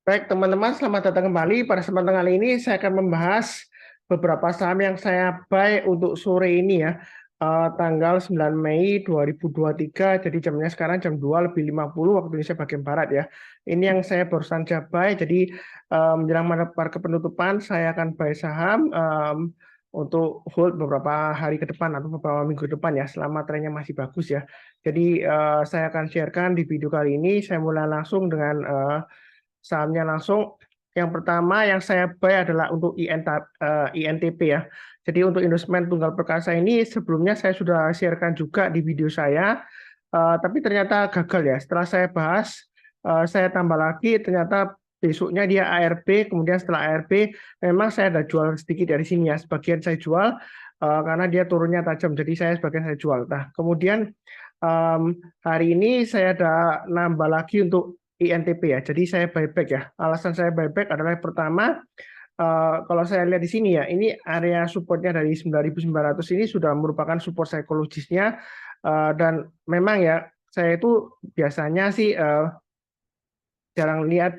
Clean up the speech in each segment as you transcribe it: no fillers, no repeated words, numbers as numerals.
Baik, teman-teman, selamat datang kembali. Pada kesempatan kali ini saya akan membahas beberapa saham yang saya buy untuk sore ini ya. Tanggal 9 Mei 2023, jadi jamnya sekarang jam 2:50 waktu Indonesia bagian Barat ya. Ini yang saya barusan saja buy, jadi menjelang market penutupan saya akan buy saham untuk hold beberapa hari ke depan atau beberapa minggu ke depan ya, selama trennya masih bagus ya. Jadi saya akan sharekan di video kali ini. Saya mulai langsung dengan sahamnya langsung. Yang pertama yang saya buy adalah untuk INTP ya. Jadi untuk investment tunggal perkasa ini sebelumnya saya sudah sharekan juga di video saya, tapi ternyata gagal ya. Setelah saya bahas, saya tambah lagi, ternyata besoknya dia ARB, kemudian setelah ARB memang saya ada jual sedikit dari sini ya. Sebagian saya jual karena dia turunnya tajam, jadi saya sebagian saya jual. Nah, kemudian hari ini saya ada nambah lagi untuk INTP ya. Jadi saya buyback ya. Alasan saya buyback adalah yang pertama, kalau saya lihat di sini ya, ini area supportnya dari 9.900 ini sudah merupakan support psikologisnya, dan memang ya saya itu biasanya sih jarang lihat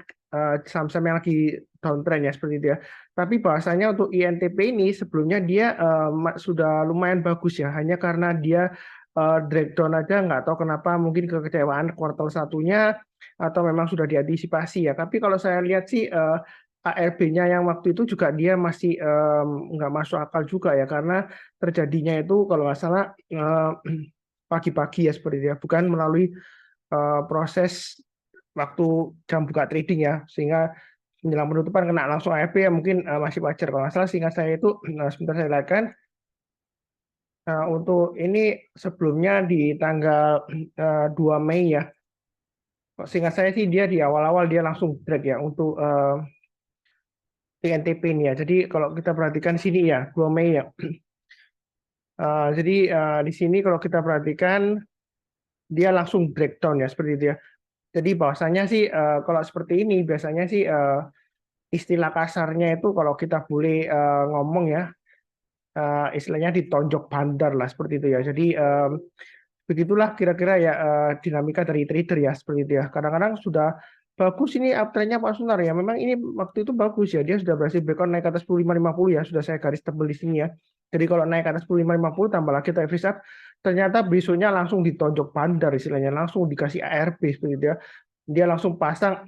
saham-saham yang lagi downtrend ya seperti itu ya. Tapi bahasanya untuk INTP ini sebelumnya dia sudah lumayan bagus ya, hanya karena dia drag down aja, nggak tahu kenapa, mungkin kekecewaan kuartal satunya atau memang sudah diantisipasi ya. Tapi kalau saya lihat sih ARB-nya yang waktu itu juga dia masih nggak masuk akal juga ya, karena terjadinya itu kalau nggak salah pagi-pagi ya seperti itu ya, bukan melalui proses waktu jam buka trading ya, sehingga menjelang penutupan kena langsung ARB ya mungkin masih wajar. Kalau nggak salah sehingga saya itu sebentar saya lihatkan. Untuk ini sebelumnya di tanggal 2 Mei ya. Seingat saya sih dia di awal-awal dia langsung drag ya untuk TNTP ini ya. Jadi kalau kita perhatikan sini ya 2 Mei ya. Jadi di sini kalau kita perhatikan dia langsung breakdown ya seperti itu ya. Jadi bahwasanya sih kalau seperti ini biasanya sih istilah kasarnya itu kalau kita boleh ngomong ya, istilahnya ditonjok bandar lah seperti itu ya. Jadi begitulah kira-kira ya dinamika dari trader ya seperti itu ya. Kadang-kadang sudah bagus ini uptrendnya Pak Sunar ya. Memang ini waktu itu bagus ya. Dia sudah berhasil breakout naik ke atas 10.550 ya. Sudah saya garis tebal di sini ya. Jadi kalau naik ke atas 10.550 tambah lagi average up, ternyata besoknya langsung ditonjok bandar istilahnya, langsung dikasih ARB seperti itu ya. Dia langsung pasang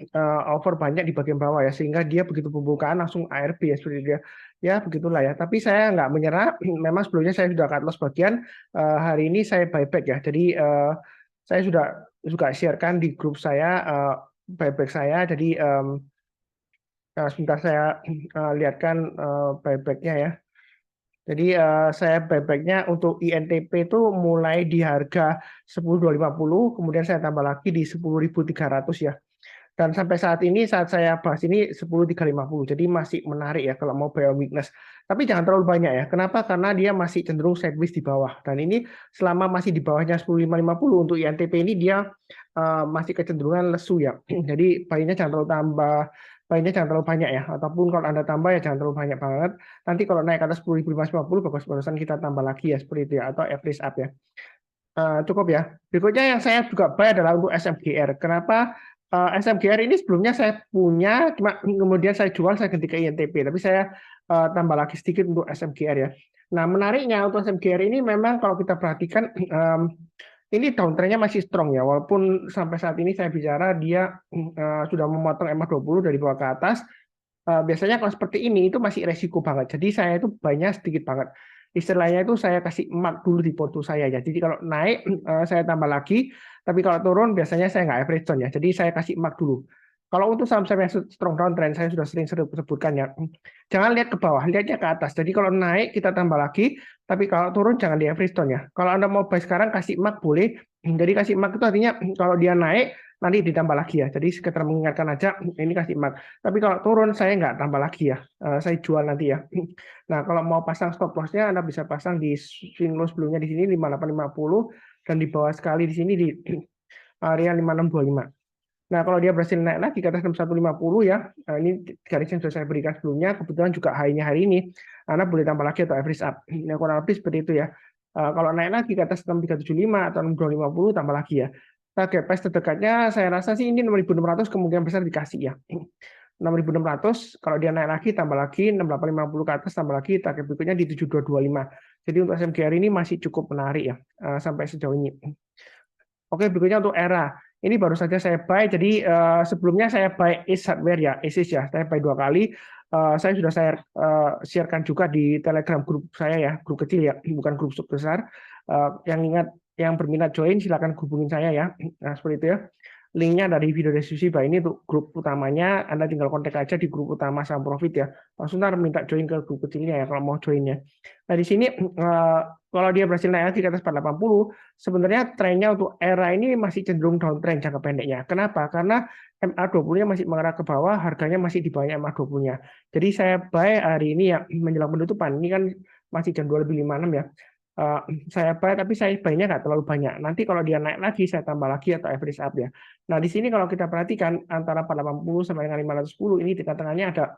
over banyak di bagian bawah ya, sehingga dia begitu pembukaan langsung ARB ya seperti dia. Ya begitulah ya. Tapi saya nggak menyerah. Memang sebelumnya saya sudah cut loss bagian. Hari ini saya buyback ya. Jadi saya sudah juga sharekan di grup saya buyback saya. Jadi sebentar saya lihatkan buybacknya ya. Jadi saya buybacknya untuk INTP itu mulai di harga 10.250, kemudian saya tambah lagi di 10.300 ya. Dan sampai saat ini, saat saya bahas ini 10.350. Jadi masih menarik ya kalau mau buy on weakness. Tapi jangan terlalu banyak ya. Kenapa? Karena dia masih cenderung sideways di bawah. Dan ini selama masih di bawahnya 10.550 untuk INTP ini dia masih kecenderungan lesu ya. Jadi buy-nya jangan terlalu buy-nya jangan terlalu banyak ya. Ataupun kalau Anda tambah ya jangan terlalu banyak banget. Nanti kalau naik ke atas 10.550 bagus-bagusan kita tambah lagi ya seperti itu ya, atau average up ya. Cukup ya. Berikutnya yang saya juga buy adalah untuk SMGR. Kenapa SMGR ini sebelumnya saya punya, cuma kemudian saya jual, saya ganti ke INTP. Tapi saya tambah lagi sedikit untuk SMGR ya. Nah, menariknya untuk SMGR ini memang kalau kita perhatikan ini downtrendnya masih strong ya. Walaupun sampai saat ini saya bicara dia sudah memotong EMA 20 dari bawah ke atas. Biasanya kalau seperti ini itu masih resiko banget. Jadi saya itu banyak sedikit banget. Istilahnya itu saya kasih emak dulu di porto saya ya. Jadi kalau naik saya tambah lagi, tapi kalau turun biasanya saya nggak average down ya. Jadi saya kasih emak dulu. Kalau untuk saham-saham yang strong downtrend saya sudah sering sebutkan ya. Jangan lihat ke bawah, lihatnya ke atas. Jadi kalau naik kita tambah lagi, tapi kalau turun jangan di average down ya. Kalau Anda mau buy sekarang kasih emak boleh. Jadi kasih emak itu artinya kalau dia naik nanti ditambah lagi ya. Jadi sekedar mengingatkan aja ini kasih emak. Tapi kalau turun saya nggak tambah lagi ya. Saya jual nanti ya. Nah, kalau mau pasang stop loss-nya Anda bisa pasang di swing low sebelumnya di sini 5850 dan di bawah sekali di sini di area 5625. Nah, kalau dia berhasil naik lagi ke atas 6150 ya, ini garis yang sudah saya berikan sebelumnya, kebetulan juga high-nya hari ini, Anda boleh tambah lagi atau average up. Nah, kurang lebih seperti itu ya. Kalau naik lagi ke atas 6375 atau 6250 tambah lagi ya. Target price terdekatnya saya rasa sih ini 6.600 kemungkinan besar dikasih ya. 6.600, kalau dia naik lagi tambah lagi 6.850 ke atas tambah lagi target berikutnya di 7.225. Jadi untuk SMG hari ini masih cukup menarik ya sampai sejauh ini. Oke, berikutnya untuk ERA. Ini baru saja saya buy. Jadi sebelumnya saya buy Ace Hardware ya, Ace ya. Saya buy 2 kali. Saya sudah sharekan juga di Telegram grup saya ya, grup kecil ya, bukan grup besar. Yang berminat join silakan hubungin saya ya. Nah, seperti itu ya. Linknya dari video deskripsi bah ini untuk grup utamanya, Anda tinggal kontak aja di grup utama Saham Profit ya. Langsung ntar minta join ke grup kecilnya ya kalau mau joinnya. Nah di sini kalau dia berhasil naik lagi ke atas 480, sebenarnya trennya untuk ERA ini masih cenderung downtrend jangka pendeknya. Kenapa? Karena MA20-nya masih mengarah ke bawah, harganya masih di bawah MA20-nya. Jadi saya buy hari ini ya menjelang penutupan. Ini kan masih jam 2:56 ya. Saya buy tapi saya buy-nya nggak terlalu banyak. Nanti kalau dia naik lagi saya tambah lagi atau average up ya. Nah di sini kalau kita perhatikan antara 480 sampai dengan 510 ini di tengah-tengahnya ada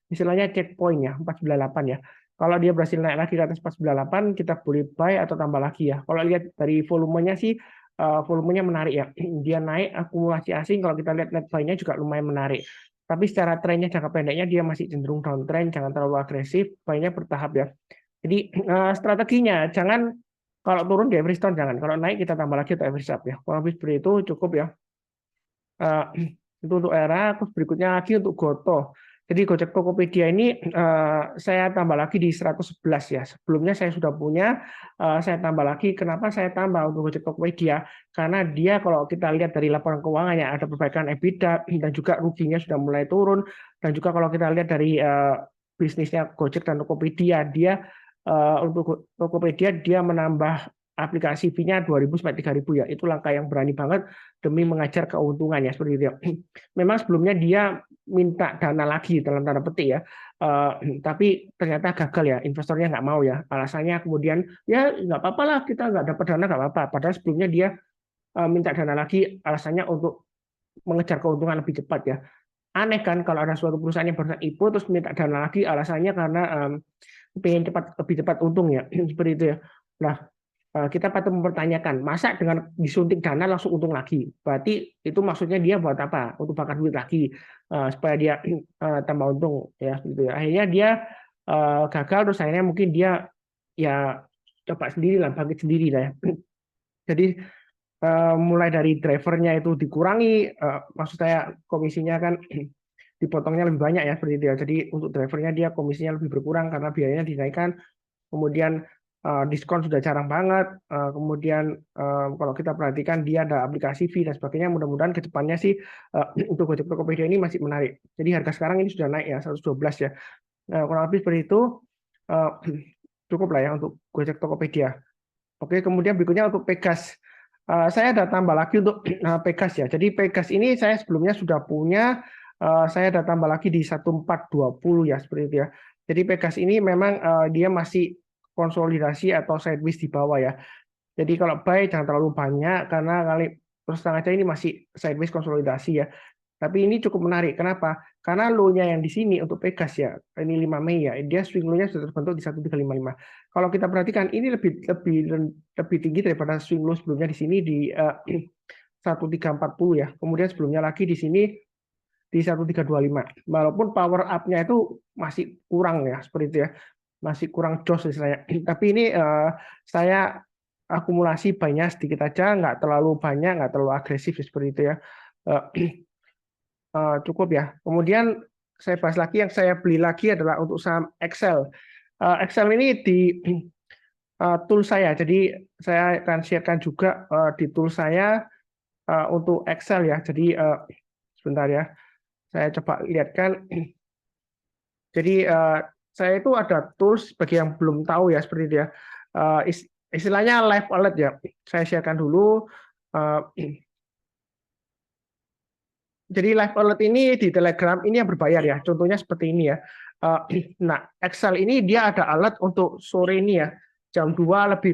istilahnya checkpoint ya 498 ya. Kalau dia berhasil naik lagi ke atas 498 kita boleh buy atau tambah lagi ya. Kalau lihat dari volumenya sih volumenya menarik ya. Dia naik akumulasi asing kalau kita lihat net buy-nya juga lumayan menarik. Tapi secara trennya jangka pendeknya dia masih cenderung downtrend, jangan terlalu agresif, buy-nya bertahap ya. Jadi strateginya jangan kalau turun di average down jangan, kalau naik kita tambah lagi atau average up ya. Kalau habis seperti itu cukup ya. Itu untuk ERA. Terus berikutnya lagi untuk Gotoh. Jadi Gojek Tokopedia ini saya tambah lagi di 111 ya. Sebelumnya saya sudah punya, saya tambah lagi. Kenapa saya tambah untuk Gojek Tokopedia? Karena dia kalau kita lihat dari laporan keuangannya ada perbaikan EBITDA dan juga ruginya sudah mulai turun. Dan juga kalau kita lihat dari bisnisnya Gojek dan Tokopedia, dia untuk Tokopedia dia menambah aplikasi fee-nya 2.000 sampai 3.000 ya. Itu langkah yang berani banget demi mengajar keuntungannya seperti itu ya. Memang sebelumnya dia minta dana lagi dalam tanda petik ya. Tapi ternyata gagal ya, investornya nggak mau ya. Alasannya kemudian ya nggak apa-apa lah kita nggak dapat dana nggak apa-apa. Padahal sebelumnya dia minta dana lagi alasannya untuk mengejar keuntungan lebih cepat ya. Aneh kan kalau ada suatu perusahaan yang barusan IPO terus minta dana lagi alasannya karena pengen lebih cepat untung ya seperti itu ya. Nah kita patut mempertanyakan masa dengan disuntik dana langsung untung lagi, berarti itu maksudnya dia buat apa, untuk bakar duit lagi supaya dia tambah untung ya gitu ya. Akhirnya dia gagal terus akhirnya mungkin dia ya coba sendiri lah, bangkit sendiri lah ya. Jadi mulai dari drivernya itu dikurangi, maksud saya komisinya kan dipotongnya lebih banyak ya seperti itu ya. Jadi untuk drivernya dia komisinya lebih berkurang karena biayanya dinaikkan. Kemudian diskon sudah jarang banget. Kemudian kalau kita perhatikan dia ada aplikasi fee dan sebagainya. Mudah-mudahan ke depannya sih untuk Gojek Tokopedia ini masih menarik. Jadi harga sekarang ini sudah naik ya 112 ya. Kurang lebih seperti itu cukup lah ya untuk Gojek Tokopedia. Oke, kemudian berikutnya untuk Pegas. Saya ada tambah lagi untuk Pegas ya. Jadi Pegas ini saya sebelumnya sudah punya. Saya ada tambah lagi di 1420 ya seperti itu ya. Jadi Pegas ini memang dia masih konsolidasi atau sideways di bawah ya. Jadi kalau buy jangan terlalu banyak karena terus terang aja ini masih sideways konsolidasi ya. Tapi ini cukup menarik. Kenapa? Karena low-nya yang di sini untuk Pegas ya, ini 5 Mei ya, dia swing low-nya sudah terbentuk di 1355. Kalau kita perhatikan ini lebih tinggi daripada swing low sebelumnya di sini di 1340 ya. Kemudian sebelumnya lagi di sini di 1325. Walaupun power up-nya itu masih kurang ya, seperti itu ya. Masih kurang jos istilahnya. Tapi ini saya akumulasi buy-nya sedikit aja, nggak terlalu banyak, nggak terlalu agresif seperti itu ya. Cukup ya. Kemudian saya bahas lagi yang saya beli lagi adalah untuk saham Excel. Excel ini di tool saya, jadi saya akan sharekan juga di tool saya untuk Excel ya. Jadi sebentar ya, saya coba lihatkan. Jadi saya itu ada tools bagi yang belum tahu ya seperti itu ya. Istilahnya live alert ya. Saya sharekan dulu. Jadi live alert ini di Telegram ini yang berbayar ya. Contohnya seperti ini ya. Nah, Excel ini dia ada alert untuk sore ini ya. Jam 2:07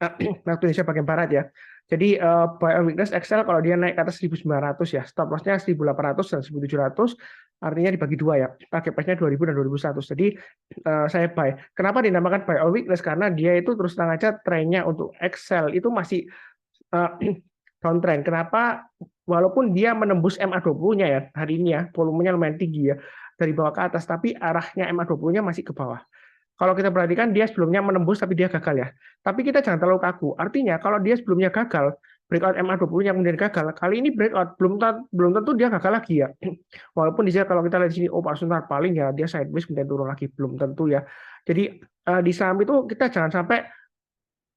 waktu Indonesia bagian barat ya. Jadi buy on weakness Excel kalau dia naik ke atas 1900 ya. Stop loss-nya 1800 dan 1700. Artinya dibagi dua ya. Target price-nya 2000 dan 2100. Jadi saya buy. Kenapa dinamakan buy on weakness? Karena dia itu terus terang aja trennya untuk Excel itu masih downtrend. Kenapa? Walaupun dia menembus MA20-nya ya hari ini ya, volumenya lumayan tinggi ya dari bawah ke atas, tapi arahnya MA20-nya masih ke bawah. Kalau kita perhatikan dia sebelumnya menembus tapi dia gagal ya. Tapi kita jangan terlalu kaku. Artinya kalau dia sebelumnya gagal, breakout MA20-nya kemudian gagal, kali ini breakout belum tentu dia gagal lagi ya. Walaupun di sini kalau kita lihat di sini oh Pak Suntar paling ya dia sideways kemudian turun lagi, belum tentu ya. Jadi di saham itu kita jangan sampai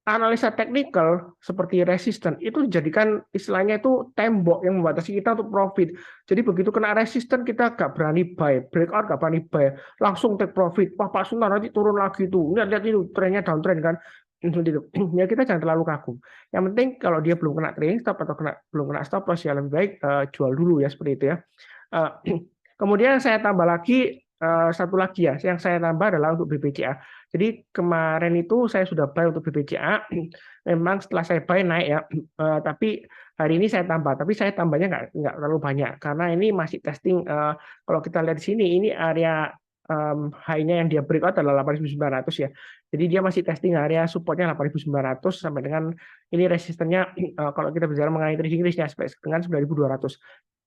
analisa teknikal seperti resisten itu dijadikan istilahnya itu tembok yang membatasi kita untuk profit. Jadi begitu kena resisten kita nggak berani buy, breakout nggak berani buy, langsung take profit. Wah Pak Suntar nanti turun lagi tuh. Lihat itu trennya downtrend kan. Ya kita jangan terlalu kaku. Yang penting kalau dia belum kena trailing stop atau belum kena stop loss ya lebih baik jual dulu ya seperti itu ya. Kemudian saya tambah lagi satu lagi ya, yang saya tambah adalah untuk BBCA. Jadi kemarin itu saya sudah buy untuk BBCA, memang setelah saya buy naik ya, tapi hari ini saya tambah, tapi saya tambahnya nggak terlalu banyak karena ini masih testing. Kalau kita lihat di sini, ini area high-nya yang dia breakout adalah 8.900 ya. Jadi dia masih testing area supportnya 8.900 sampai dengan ini resistennya kalau kita bicara mengenai trading range-nya sampai dengan 9.200.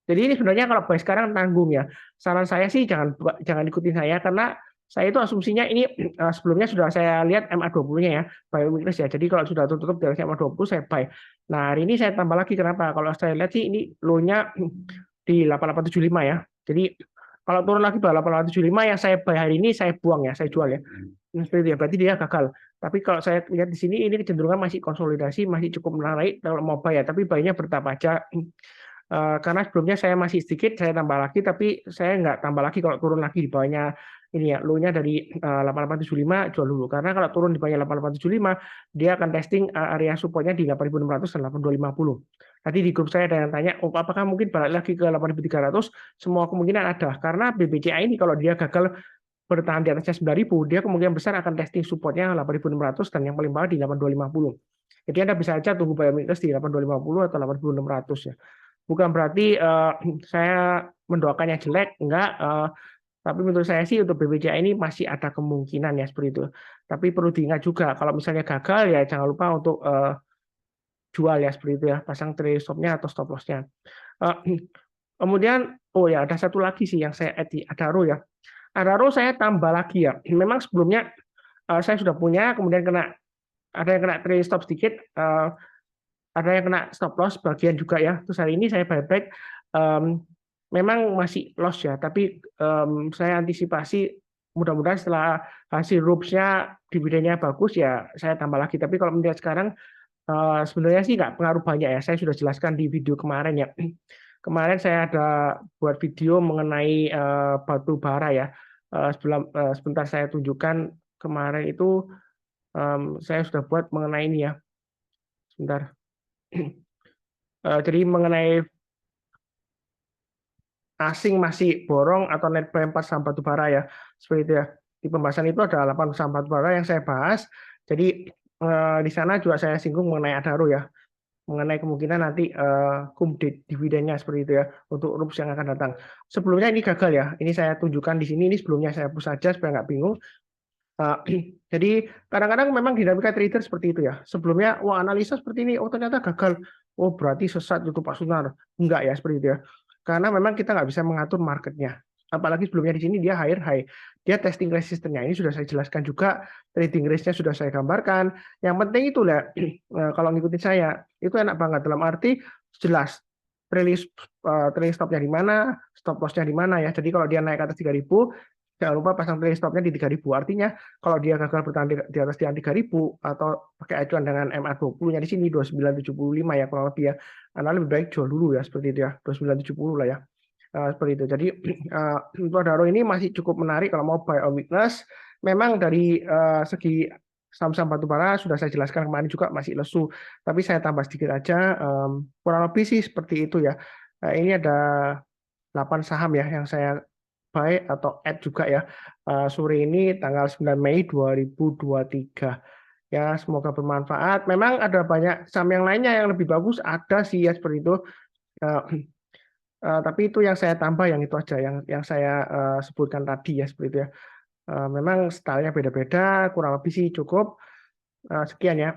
Jadi ini sebenarnya kalau buy sekarang tanggung ya. Saran saya sih jangan ikutin saya karena saya itu asumsinya ini sebelumnya sudah saya lihat MA20-nya ya, buy weakness ya. Jadi kalau sudah tutup dari MA20 saya buy. Nah, hari ini saya tambah lagi kenapa? Kalau saya lihat sih ini low-nya di 8875 ya. Jadi kalau turun lagi ke 8875 yang saya buy hari ini saya buang ya, saya jual ya. Seperti itu ya, berarti dia gagal. Tapi kalau saya lihat di sini ini kecenderungan masih konsolidasi, masih cukup menarik kalau mau buy ya, tapi buy-nya bertahap aja. Karena sebelumnya saya masih sedikit, saya tambah lagi, tapi saya nggak tambah lagi kalau turun lagi di bawahnya ini ya, low-nya dari 8875 jual dulu. Karena kalau turun di bawahnya 8875, dia akan testing area support-nya di 8600 dan 8250. Tadi di grup saya ada yang tanya, oh, apakah mungkin balik lagi ke 8300? Semua kemungkinan ada, karena BBCA ini kalau dia gagal bertahan di atasnya 9000, dia kemungkinan besar akan testing support-nya 8600 dan yang paling bawah di 8250. Jadi Anda bisa aja tunggu buy weakness di 8250 atau 8600 ya. Bukan berarti saya mendoakannya jelek, enggak. Tapi menurut saya sih untuk BBCA ini masih ada kemungkinan ya seperti itu. Tapi perlu diingat juga kalau misalnya gagal ya jangan lupa untuk jual ya seperti itu ya, pasang trailing stop-nya atau stop loss-nya. Kemudian oh ya ada satu lagi sih yang saya add di Adaro ya. Adaro saya tambah lagi ya. Memang sebelumnya saya sudah punya, kemudian ada yang kena trailing stop sedikit. Ada yang kena stop loss bagian juga ya. Terus hari ini saya buyback, memang masih loss ya, tapi saya antisipasi mudah-mudahan setelah hasil RUPS-nya dividennya bagus ya saya tambah lagi. Tapi kalau melihat sekarang sebenarnya sih nggak pengaruh banyak ya. Saya sudah jelaskan di video kemarin ya. Kemarin saya ada buat video mengenai batu bara ya. Sebentar saya tunjukkan kemarin itu saya sudah buat mengenai ini ya. Sebentar. Jadi mengenai asing masih borong atau net buy 4 saham batubara ya, seperti itu ya. Di pembahasan itu ada 8 saham batubara yang saya bahas. Jadi di sana juga saya singgung mengenai Adaro ya, mengenai kemungkinan nanti dividennya seperti itu ya untuk RUPS yang akan datang. Sebelumnya ini gagal ya, ini saya tunjukkan di sini, ini sebelumnya saya hapus saja supaya nggak bingung. Jadi kadang-kadang memang dinamika trader seperti itu ya. Sebelumnya wah analisa seperti ini, oh ternyata gagal, oh berarti sesat itu Pak Sunar. Enggak ya seperti itu ya. Karena memang kita nggak bisa mengatur marketnya. Apalagi sebelumnya di sini dia high, dia testing resistennya ini sudah saya jelaskan juga, trading range-nya sudah saya gambarkan. Yang penting itu lah, kalau ngikutin saya itu enak banget dalam arti jelas trailing stop-nya di mana, stop loss-nya di mana ya. Jadi kalau dia naik ke atas 3000, jangan lupa pasang trailing stop-nya di 3000. Artinya kalau dia gagal bertahan di atas 3000 atau pakai acuan dengan MA20-nya di sini 2975 ya kurang lebih ya. Anda lebih baik jual dulu ya seperti itu ya, 2970 lah ya. Seperti itu. Jadi untuk Adaro ini masih cukup menarik kalau mau buy on weakness. Memang dari segi saham-saham batubara sudah saya jelaskan kemarin juga masih lesu, tapi saya tambah sedikit aja, kurang lebih sih seperti itu ya. Ini ada 8 saham ya yang saya buy atau add juga ya sore ini tanggal 9 Mei 2023. Ya, semoga bermanfaat. Memang ada banyak saham yang lainnya yang lebih bagus, ada sih ya seperti itu. Tapi itu yang saya tambah yang itu aja yang saya sebutkan tadi ya seperti itu ya. Memang stylenya beda-beda, kurang lebih sih cukup. Sekian ya.